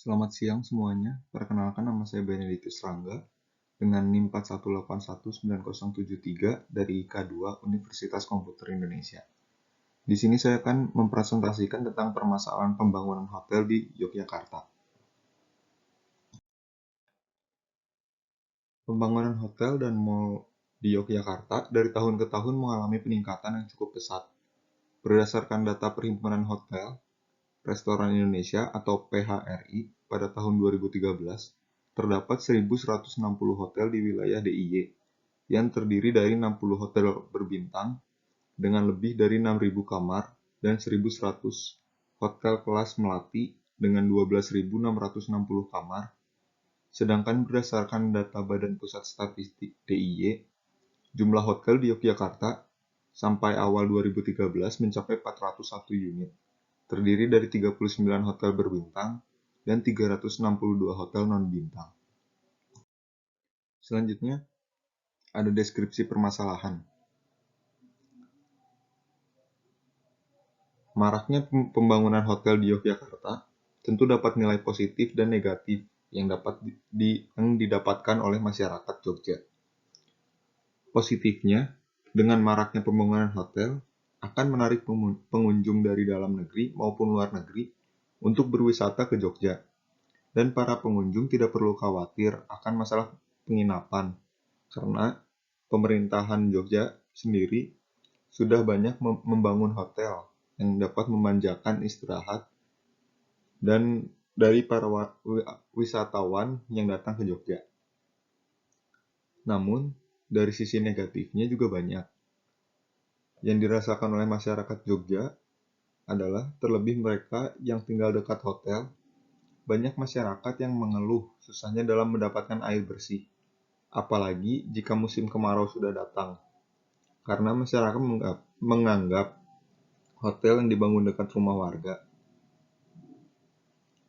Selamat siang semuanya, perkenalkan nama saya Benedictus Rangga dengan NIM 4181973 dari IK2 Universitas Komputer Indonesia. Di sini saya akan mempresentasikan tentang permasalahan pembangunan hotel di Yogyakarta. Pembangunan hotel dan mal di Yogyakarta dari tahun ke tahun mengalami peningkatan yang cukup pesat. Berdasarkan data Perhimpunan Hotel, Restoran Indonesia atau PHRI pada tahun 2013, terdapat 1.160 hotel di wilayah DIY yang terdiri dari 60 hotel berbintang dengan lebih dari 6.000 kamar dan 1.100 hotel kelas melati dengan 12.660 kamar. Sedangkan berdasarkan data Badan Pusat Statistik DIY, jumlah hotel di Yogyakarta sampai awal 2013 mencapai 401 unit, terdiri dari 39 hotel berbintang dan 362 hotel non-bintang. Selanjutnya, ada deskripsi permasalahan. Maraknya pembangunan hotel di Yogyakarta tentu dapat nilai positif dan negatif yang didapatkan oleh masyarakat Jogja. Positifnya, dengan maraknya pembangunan hotel akan menarik pengunjung dari dalam negeri maupun luar negeri untuk berwisata ke Jogja. Dan para pengunjung tidak perlu khawatir akan masalah penginapan, karena pemerintahan Jogja sendiri sudah banyak membangun hotel yang dapat memanjakan istirahat dan dari para wisatawan yang datang ke Jogja. Namun, dari sisi negatifnya juga banyak. Yang dirasakan oleh masyarakat Jogja adalah terlebih mereka yang tinggal dekat hotel. Banyak masyarakat yang mengeluh susahnya dalam mendapatkan air bersih, apalagi jika musim kemarau sudah datang, karena masyarakat menganggap hotel yang dibangun dekat rumah warga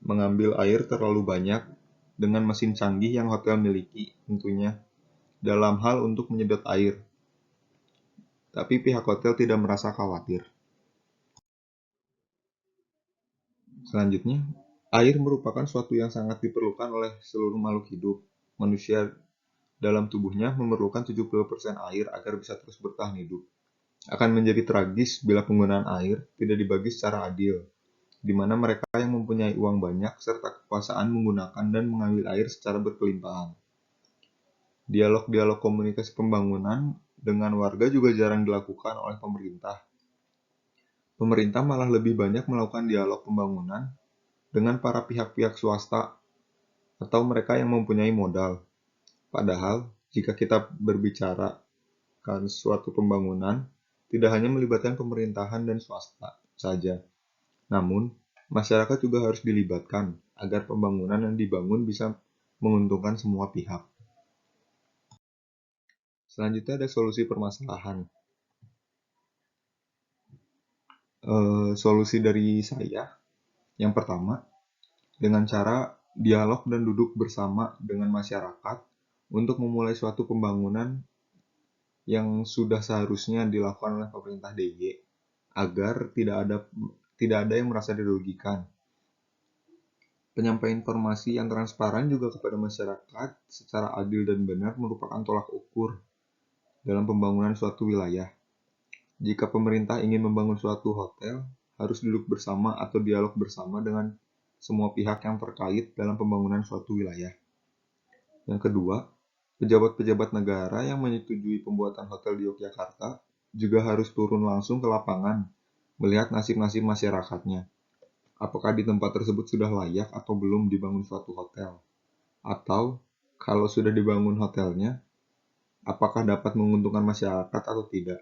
mengambil air terlalu banyak dengan mesin canggih yang hotel miliki tentunya dalam hal untuk menyedot air. Tapi pihak hotel tidak merasa khawatir. Selanjutnya, air merupakan suatu yang sangat diperlukan oleh seluruh makhluk hidup. Manusia dalam tubuhnya memerlukan 70% air agar bisa terus bertahan hidup. Akan menjadi tragis bila penggunaan air tidak dibagi secara adil, di mana mereka yang mempunyai uang banyak serta kekuasaan menggunakan dan mengambil air secara berkelimpahan. Dialog-dialog komunikasi pembangunan dengan warga juga jarang dilakukan oleh pemerintah. Pemerintah malah lebih banyak melakukan dialog pembangunan dengan para pihak-pihak swasta atau mereka yang mempunyai modal. Padahal, jika kita berbicara kan suatu pembangunan, tidak hanya melibatkan pemerintahan dan swasta saja, namun masyarakat juga harus dilibatkan agar pembangunan yang dibangun bisa menguntungkan semua pihak. Selanjutnya ada solusi permasalahan. Solusi dari saya, yang pertama, dengan cara dialog dan duduk bersama dengan masyarakat untuk memulai suatu pembangunan yang sudah seharusnya dilakukan oleh pemerintah DIY agar tidak ada yang merasa dirugikan. Penyampaian informasi yang transparan juga kepada masyarakat secara adil dan benar merupakan tolak ukur dalam pembangunan suatu wilayah. Jika pemerintah ingin membangun suatu hotel, harus duduk bersama atau dialog bersama dengan semua pihak yang terkait dalam pembangunan suatu wilayah. Yang kedua, pejabat-pejabat negara yang menyetujui pembuatan hotel di Yogyakarta juga harus turun langsung ke lapangan, melihat nasib-nasib masyarakatnya. Apakah di tempat tersebut sudah layak atau belum dibangun suatu hotel? Atau, kalau sudah dibangun hotelnya, apakah dapat menguntungkan masyarakat atau tidak?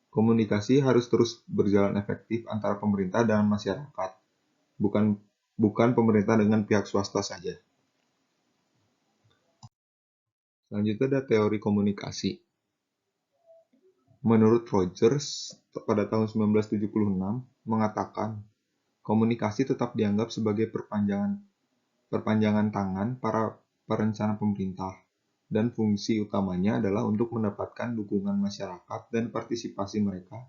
Komunikasi harus terus berjalan efektif antara pemerintah dan masyarakat, bukan pemerintah dengan pihak swasta saja. Selanjutnya ada teori komunikasi. Menurut Rogers, pada tahun 1976, mengatakan, komunikasi tetap dianggap sebagai perpanjangan tangan para perencana pemerintah, dan fungsi utamanya adalah untuk mendapatkan dukungan masyarakat dan partisipasi mereka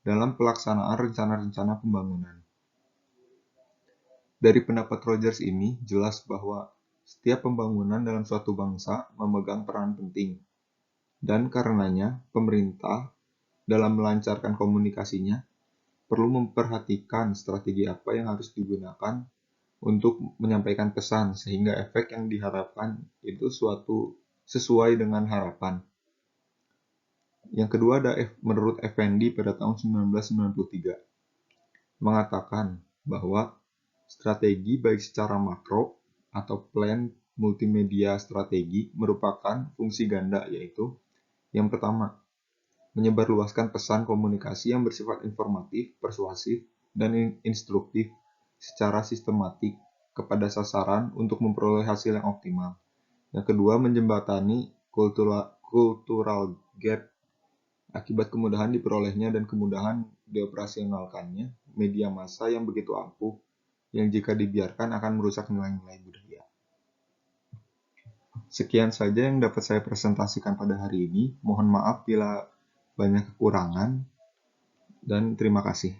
dalam pelaksanaan rencana-rencana pembangunan. Dari pendapat Rogers ini, jelas bahwa setiap pembangunan dalam suatu bangsa memegang peran penting, dan karenanya pemerintah dalam melancarkan komunikasinya perlu memperhatikan strategi apa yang harus digunakan untuk menyampaikan pesan sehingga efek yang diharapkan itu sesuai dengan harapan. Yang kedua ada menurut Effendi pada tahun 1993 mengatakan bahwa strategi baik secara makro atau plan multimedia strategi merupakan fungsi ganda, yaitu yang pertama, menyebarluaskan pesan komunikasi yang bersifat informatif, persuasif, dan instruktif secara sistematik kepada sasaran untuk memperoleh hasil yang optimal. Yang kedua, menjembatani cultural gap akibat kemudahan diperolehnya dan kemudahan dioperasionalkannya media massa yang begitu ampuh yang jika dibiarkan akan merusak nilai-nilai budaya. Sekian saja yang dapat saya presentasikan pada hari ini. Mohon maaf bila banyak kekurangan dan terima kasih.